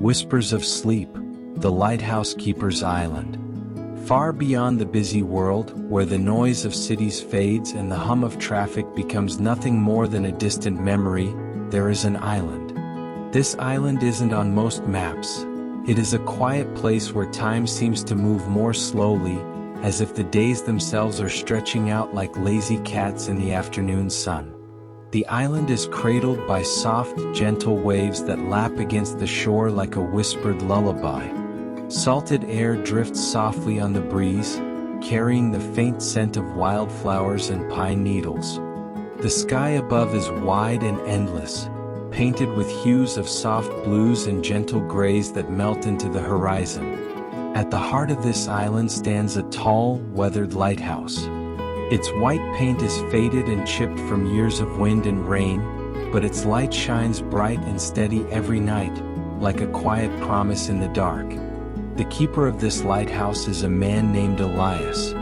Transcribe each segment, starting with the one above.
Whispers of Sleep, the Lighthouse Keeper's Island. Far beyond the busy world, where the noise of cities fades and the hum of traffic becomes nothing more than a distant memory, there is an island. This island isn't on most maps. It is a quiet place where time seems to move more slowly, as if the days themselves are stretching out like lazy cats in the afternoon sun. The island is cradled by soft, gentle waves that lap against the shore like a whispered lullaby. Salted air drifts softly on the breeze, carrying the faint scent of wildflowers and pine needles. The sky above is wide and endless, painted with hues of soft blues and gentle grays that melt into the horizon. At the heart of this island stands a tall, weathered lighthouse. Its white paint is faded and chipped from years of wind and rain, but its light shines bright and steady every night, like a quiet promise in the dark. The keeper of this lighthouse is a man named Elias.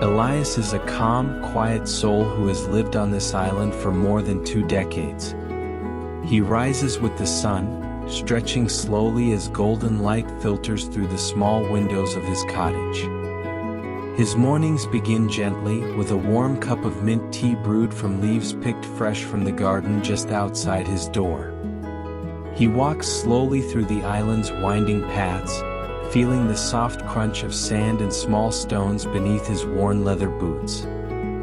Elias is a calm, quiet soul who has lived on this island for more than 2 decades. He rises with the sun, stretching slowly as golden light filters through the small windows of his cottage. His mornings begin gently, with a warm cup of mint tea brewed from leaves picked fresh from the garden just outside his door. He walks slowly through the island's winding paths, feeling the soft crunch of sand and small stones beneath his worn leather boots.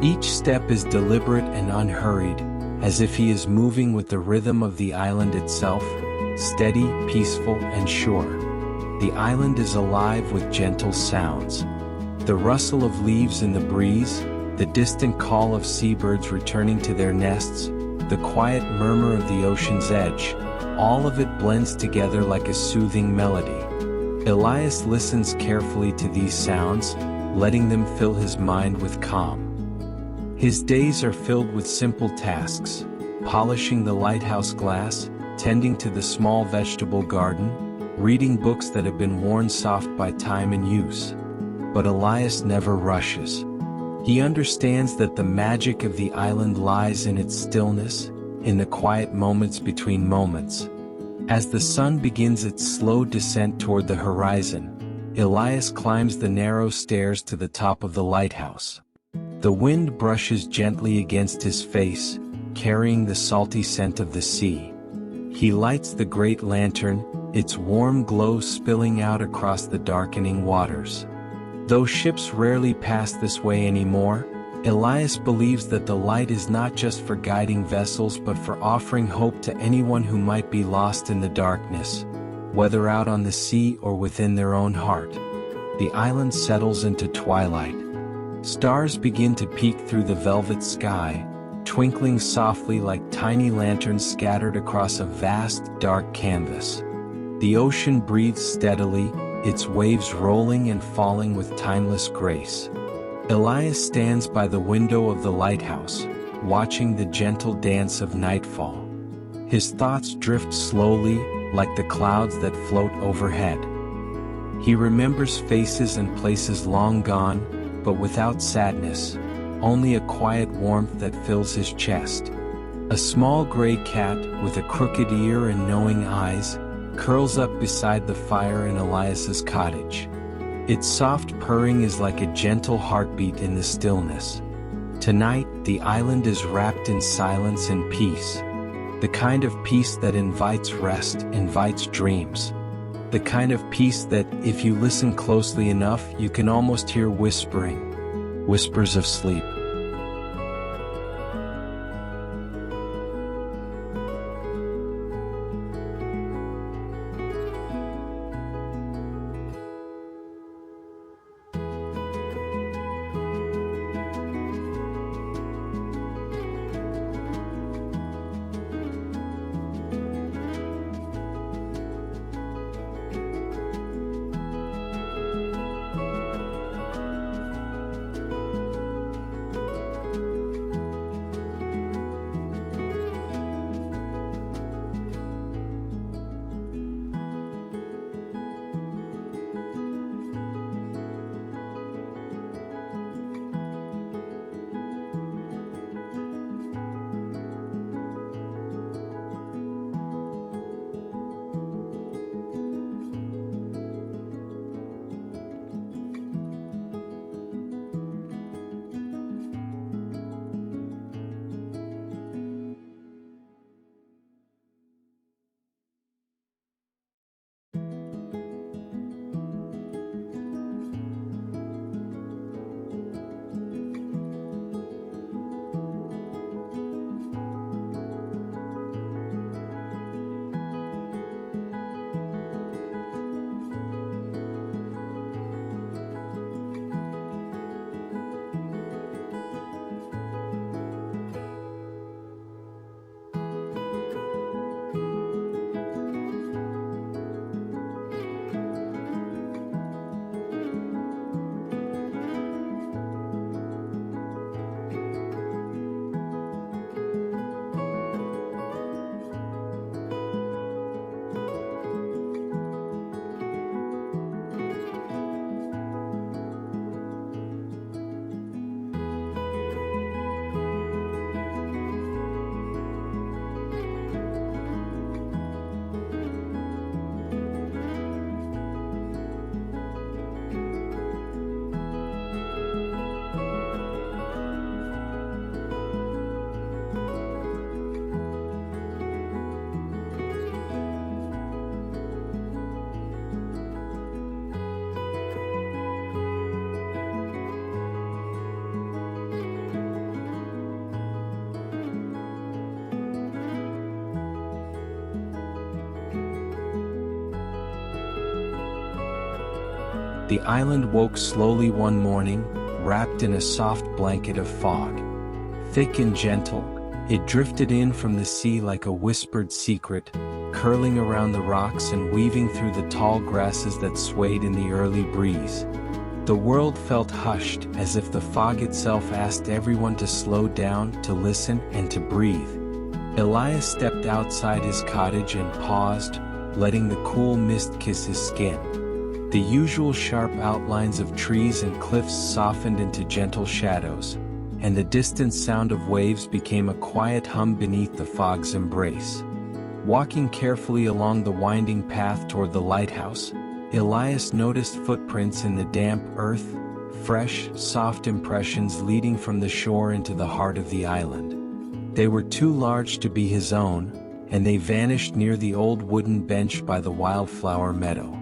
Each step is deliberate and unhurried, as if he is moving with the rhythm of the island itself, steady, peaceful, and sure. The island is alive with gentle sounds. The rustle of leaves in the breeze, the distant call of seabirds returning to their nests, the quiet murmur of the ocean's edge, all of it blends together like a soothing melody. Elias listens carefully to these sounds, letting them fill his mind with calm. His days are filled with simple tasks: polishing the lighthouse glass, tending to the small vegetable garden, reading books that have been worn soft by time and use. But Elias never rushes. He understands that the magic of the island lies in its stillness, in the quiet moments between moments. As the sun begins its slow descent toward the horizon, Elias climbs the narrow stairs to the top of the lighthouse. The wind brushes gently against his face, carrying the salty scent of the sea. He lights the great lantern, its warm glow spilling out across the darkening waters. Though ships rarely pass this way anymore, Elias believes that the light is not just for guiding vessels but for offering hope to anyone who might be lost in the darkness, whether out on the sea or within their own heart. The island settles into twilight. Stars begin to peek through the velvet sky, twinkling softly like tiny lanterns scattered across a vast, dark canvas. The ocean breathes steadily, its waves rolling and falling with timeless grace. Elias stands by the window of the lighthouse, watching the gentle dance of nightfall. His thoughts drift slowly, like the clouds that float overhead. He remembers faces and places long gone, but without sadness, only a quiet warmth that fills his chest. A small gray cat, with a crooked ear and knowing eyes, curls up beside the fire in Elias's cottage. Its soft purring is like a gentle heartbeat in the stillness. Tonight, the island is wrapped in silence and peace. The kind of peace that invites rest, invites dreams. The kind of peace that, if you listen closely enough, you can almost hear whispering. Whispers of sleep. The island woke slowly one morning, wrapped in a soft blanket of fog. Thick and gentle, it drifted in from the sea like a whispered secret, curling around the rocks and weaving through the tall grasses that swayed in the early breeze. The world felt hushed, as if the fog itself asked everyone to slow down, to listen, and to breathe. Elias stepped outside his cottage and paused, letting the cool mist kiss his skin. The usual sharp outlines of trees and cliffs softened into gentle shadows, and the distant sound of waves became a quiet hum beneath the fog's embrace. Walking carefully along the winding path toward the lighthouse, Elias noticed footprints in the damp earth, fresh, soft impressions leading from the shore into the heart of the island. They were too large to be his own, and they vanished near the old wooden bench by the wildflower meadow.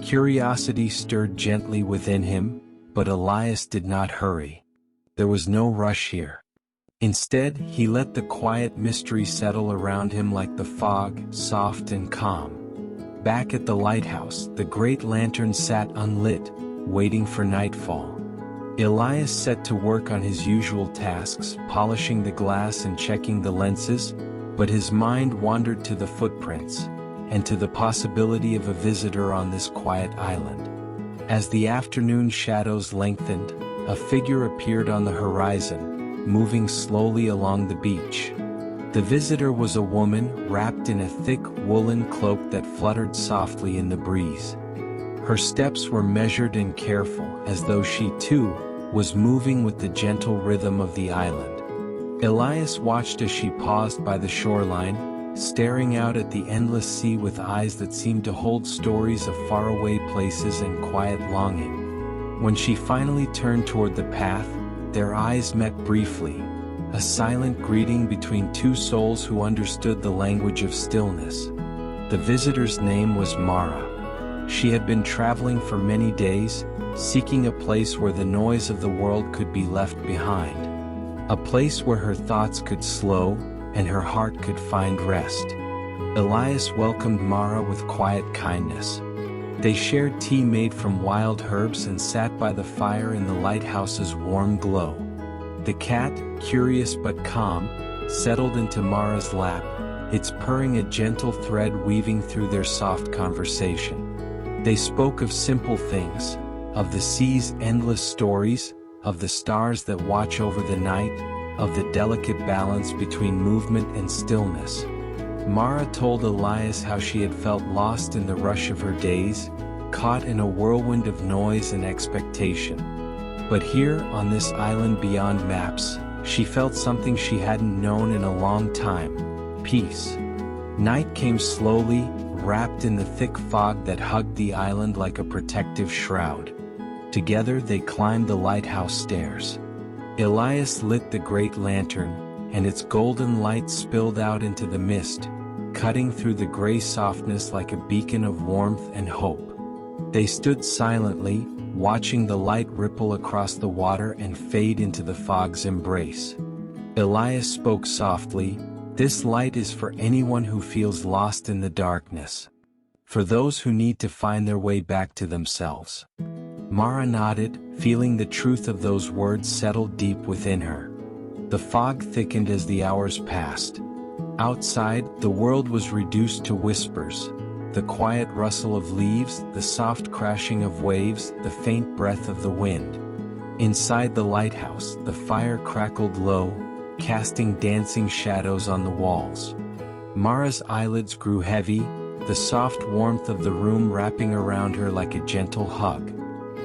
Curiosity stirred gently within him, but Elias did not hurry. There was no rush here. Instead, he let the quiet mystery settle around him like the fog, soft and calm. Back at the lighthouse, the great lantern sat unlit, waiting for nightfall. Elias set to work on his usual tasks, polishing the glass and checking the lenses, but his mind wandered to the footprints, and to the possibility of a visitor on this quiet island. As the afternoon shadows lengthened, a figure appeared on the horizon, moving slowly along the beach. The visitor was a woman wrapped in a thick woolen cloak that fluttered softly in the breeze. Her steps were measured and careful, as though she too was moving with the gentle rhythm of the island. Elias watched as she paused by the shoreline, staring out at the endless sea with eyes that seemed to hold stories of faraway places and quiet longing. When she finally turned toward the path, their eyes met briefly, a silent greeting between two souls who understood the language of stillness. The visitor's name was Mara. She had been traveling for many days, seeking a place where the noise of the world could be left behind. A place where her thoughts could slow, and her heart could find rest. Elias welcomed Mara with quiet kindness. They shared tea made from wild herbs and sat by the fire in the lighthouse's warm glow. The cat, curious but calm, settled into Mara's lap, its purring a gentle thread weaving through their soft conversation. They spoke of simple things, of the sea's endless stories, of the stars that watch over the night, of the delicate balance between movement and stillness. Mara told Elias how she had felt lost in the rush of her days, caught in a whirlwind of noise and expectation. But here, on this island beyond maps, she felt something she hadn't known in a long time: peace. Night came slowly, wrapped in the thick fog that hugged the island like a protective shroud. Together they climbed the lighthouse stairs. Elias lit the great lantern, and its golden light spilled out into the mist, cutting through the gray softness like a beacon of warmth and hope. They stood silently, watching the light ripple across the water and fade into the fog's embrace. Elias spoke softly, "This light is for anyone who feels lost in the darkness. For those who need to find their way back to themselves." Mara nodded, feeling the truth of those words settle deep within her. The fog thickened as the hours passed. Outside, the world was reduced to whispers: the quiet rustle of leaves, the soft crashing of waves, the faint breath of the wind. Inside the lighthouse, the fire crackled low, casting dancing shadows on the walls. Mara's eyelids grew heavy, the soft warmth of the room wrapping around her like a gentle hug.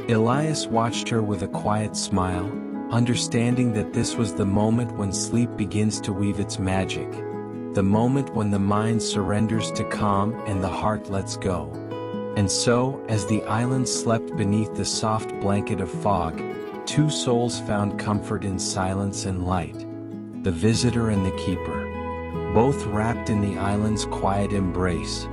Elias watched her with a quiet smile, understanding that this was the moment when sleep begins to weave its magic, the moment when the mind surrenders to calm and the heart lets go. And so, as the island slept beneath the soft blanket of fog, two souls found comfort in silence and light: the visitor and the keeper, both wrapped in the island's quiet embrace.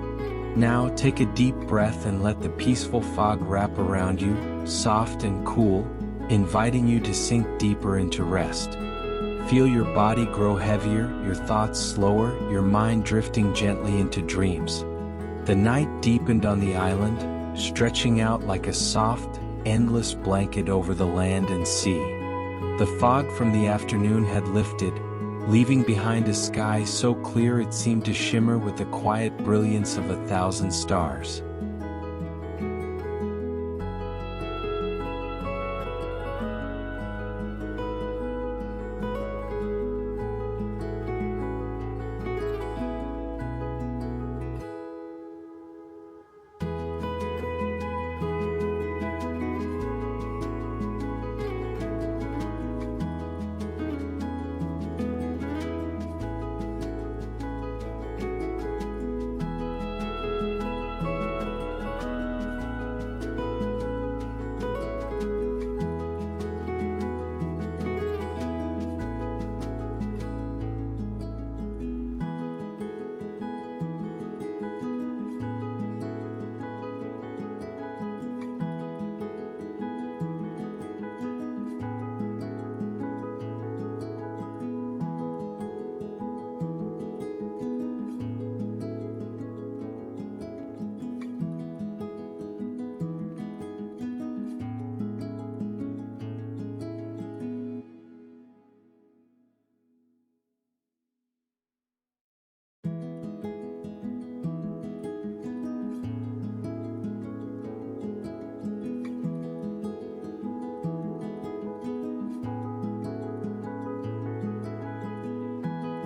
Now take a deep breath and let the peaceful fog wrap around you, soft and cool, inviting you to sink deeper into rest. Feel your body grow heavier, your thoughts slower, your mind drifting gently into dreams. The night deepened on the island, stretching out like a soft, endless blanket over the land and sea. The fog from the afternoon had lifted, leaving behind a sky so clear it seemed to shimmer with the quiet brilliance of 1,000 stars.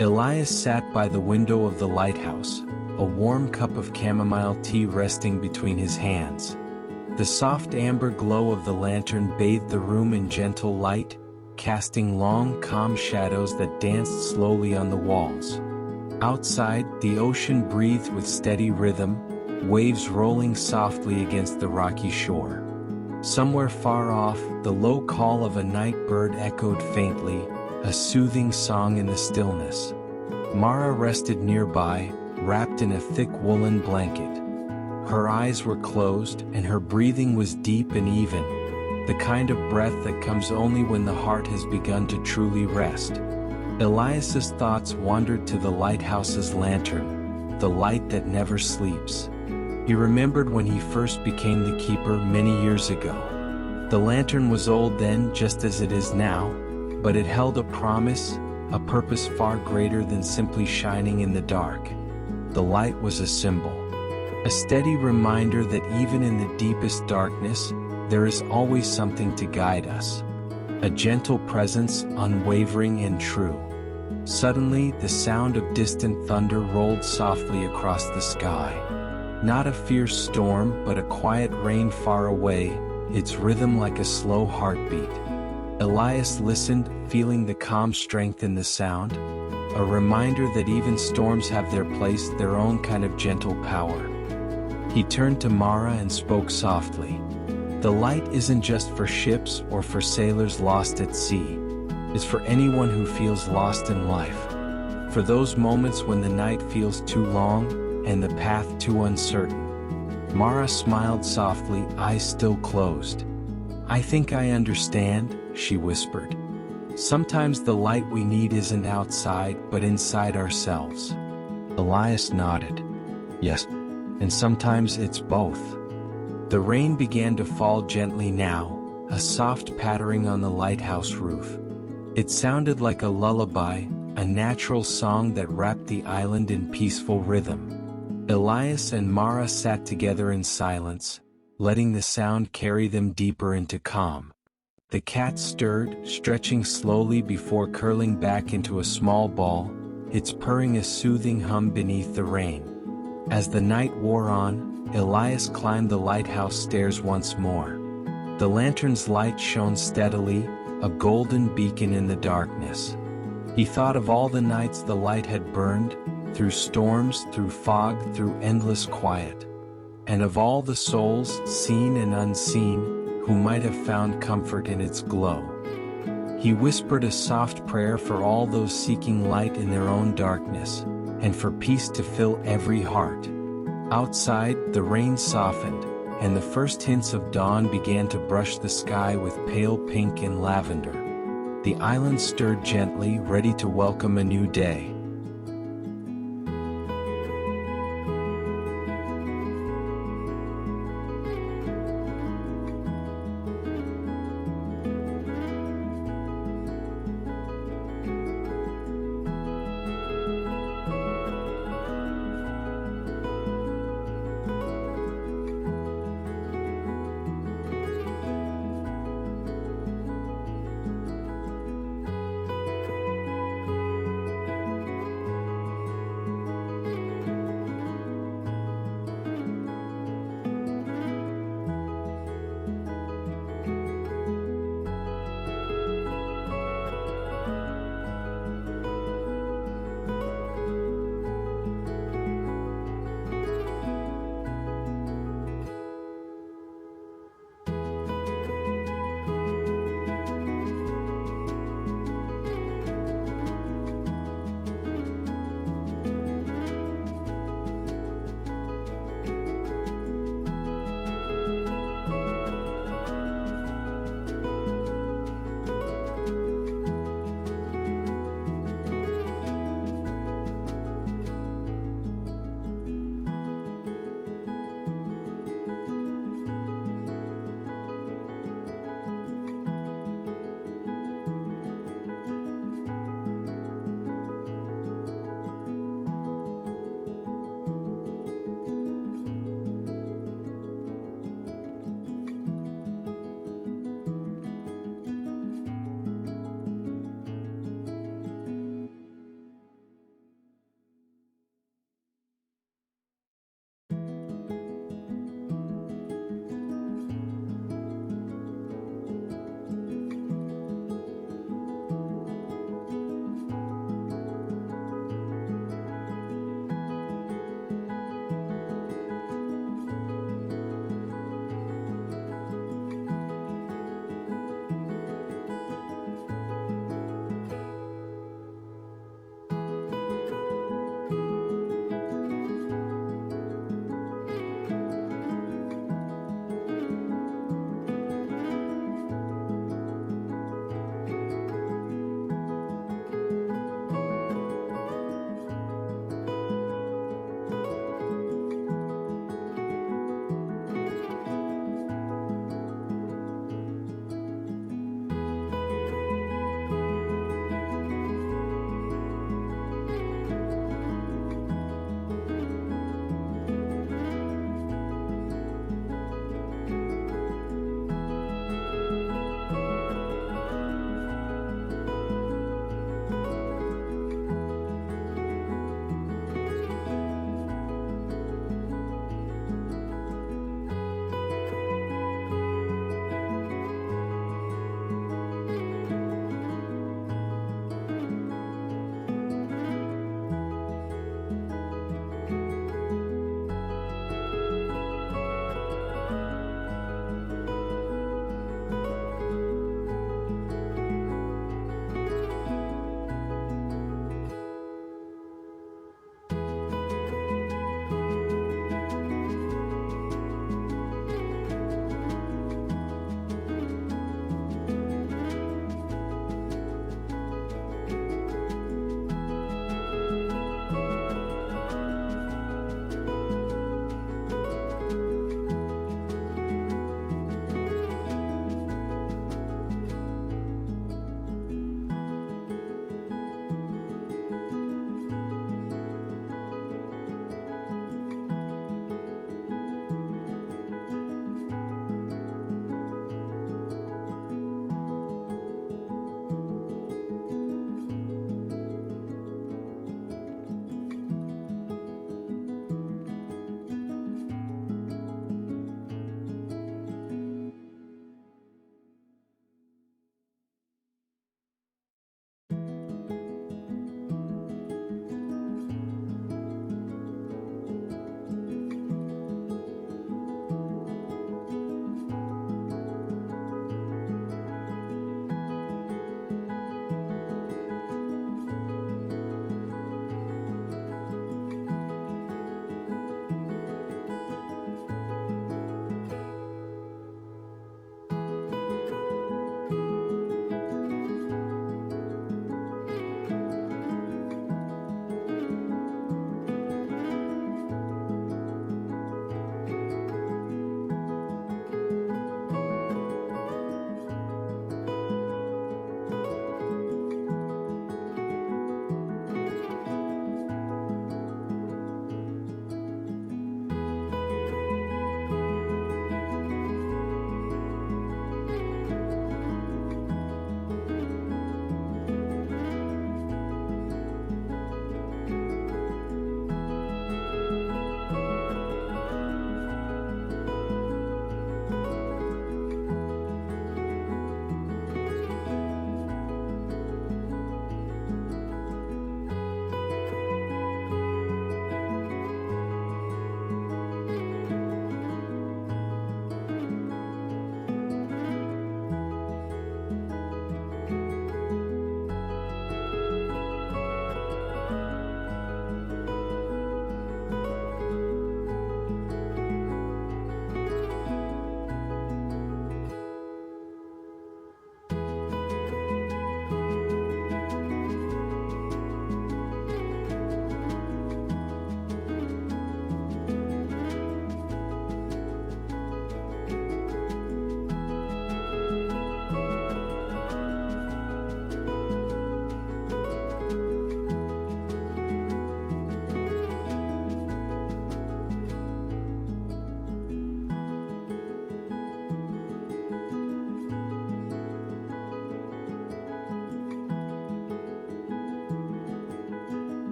Elias sat by the window of the lighthouse, a warm cup of chamomile tea resting between his hands. The soft amber glow of the lantern bathed the room in gentle light, casting long, calm shadows that danced slowly on the walls. Outside, the ocean breathed with steady rhythm, waves rolling softly against the rocky shore. Somewhere far off, the low call of a night bird echoed faintly, a soothing song in the stillness. Mara rested nearby, wrapped in a thick woolen blanket. Her eyes were closed, and her breathing was deep and even, the kind of breath that comes only when the heart has begun to truly rest. Elias's thoughts wandered to the lighthouse's lantern, the light that never sleeps. He remembered when he first became the keeper many years ago. The lantern was old then, just as it is now, but it held a promise, a purpose far greater than simply shining in the dark. The light was a symbol, a steady reminder that even in the deepest darkness, there is always something to guide us. A gentle presence, unwavering and true. Suddenly, the sound of distant thunder rolled softly across the sky. Not a fierce storm, but a quiet rain far away, its rhythm like a slow heartbeat. Elias listened, feeling the calm strength in the sound, a reminder that even storms have their place, their own kind of gentle power. He turned to Mara and spoke softly. The light isn't just for ships or for sailors lost at sea. It's for anyone who feels lost in life. For those moments when the night feels too long and the path too uncertain. Mara smiled softly, eyes still closed. "I think I understand," she whispered. "Sometimes the light we need isn't outside but inside ourselves." Elias nodded. "Yes, and sometimes it's both." The rain began to fall gently now, a soft pattering on the lighthouse roof. It sounded like a lullaby, a natural song that wrapped the island in peaceful rhythm. Elias and Mara sat together in silence, letting the sound carry them deeper into calm. The cat stirred, stretching slowly before curling back into a small ball, its purring a soothing hum beneath the rain. As the night wore on, Elias climbed the lighthouse stairs once more. The lantern's light shone steadily, a golden beacon in the darkness. He thought of all the nights the light had burned, through storms, through fog, through endless quiet. And of all the souls, seen and unseen, who might have found comfort in its glow. He whispered a soft prayer for all those seeking light in their own darkness, and for peace to fill every heart. Outside, the rain softened, and the first hints of dawn began to brush the sky with pale pink and lavender. The island stirred gently, ready to welcome a new day.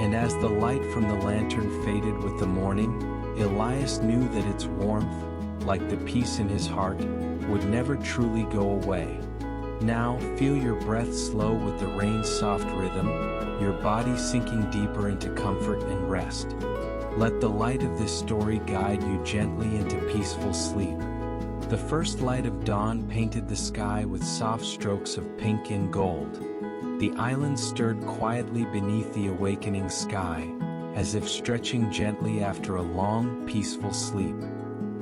And as the light from the lantern faded with the morning, Elias knew that its warmth, like the peace in his heart, would never truly go away. Now, feel your breath slow with the rain's soft rhythm, your body sinking deeper into comfort and rest. Let the light of this story guide you gently into peaceful sleep. The first light of dawn painted the sky with soft strokes of pink and gold. The island stirred quietly beneath the awakening sky, as if stretching gently after a long, peaceful sleep.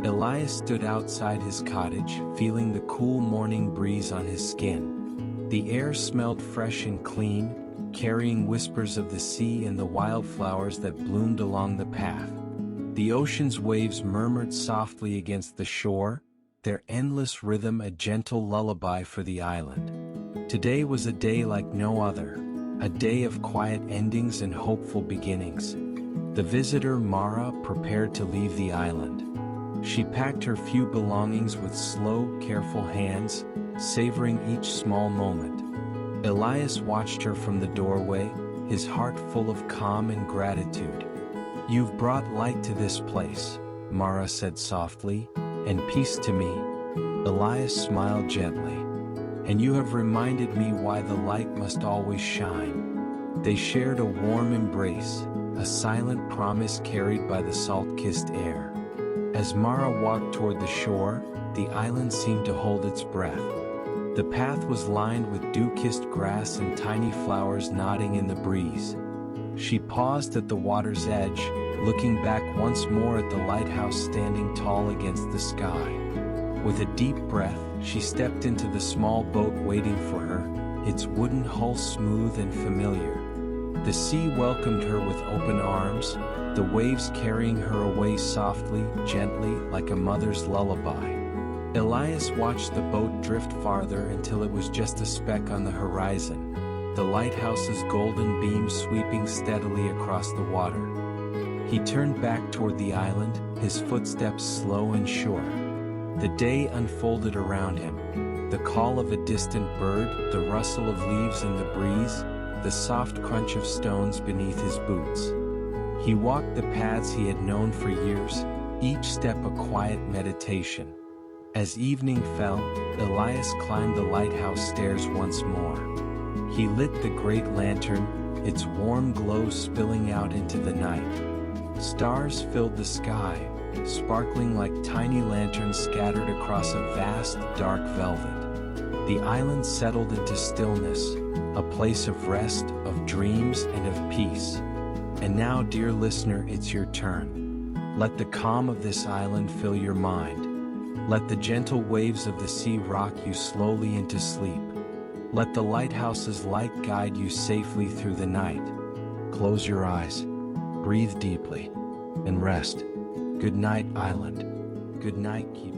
Elias stood outside his cottage, feeling the cool morning breeze on his skin. The air smelled fresh and clean, carrying whispers of the sea and the wildflowers that bloomed along the path. The ocean's waves murmured softly against the shore, their endless rhythm a gentle lullaby for the island. Today was a day like no other, a day of quiet endings and hopeful beginnings. The visitor, Mara, prepared to leave the island. She packed her few belongings with slow, careful hands, savoring each small moment. Elias watched her from the doorway, his heart full of calm and gratitude. "You've brought light to this place," Mara said softly, "and peace to me." Elias smiled gently. "And you have reminded me why the light must always shine." They shared a warm embrace, a silent promise carried by the salt-kissed air. As Mara walked toward the shore, the island seemed to hold its breath. The path was lined with dew-kissed grass and tiny flowers nodding in the breeze. She paused at the water's edge, looking back once more at the lighthouse standing tall against the sky. With a deep breath, she stepped into the small boat waiting for her, its wooden hull smooth and familiar. The sea welcomed her with open arms, the waves carrying her away softly, gently, like a mother's lullaby. Elias watched the boat drift farther until it was just a speck on the horizon, the lighthouse's golden beams sweeping steadily across the water. He turned back toward the island, his footsteps slow and sure. The day unfolded around him. The call of a distant bird, the rustle of leaves in the breeze, the soft crunch of stones beneath his boots. He walked the paths he had known for years, each step a quiet meditation. As evening fell, Elias climbed the lighthouse stairs once more. He lit the great lantern, its warm glow spilling out into the night. Stars filled the sky, sparkling like tiny lanterns scattered across a vast, dark velvet. The island settled into stillness, a place of rest, of dreams, and of peace. And now, dear listener, it's your turn. Let the calm of this island fill your mind. Let the gentle waves of the sea rock you slowly into sleep. Let the lighthouse's light guide you safely through the night. Close your eyes, breathe deeply, and rest. Good night, island. Good night, keeper.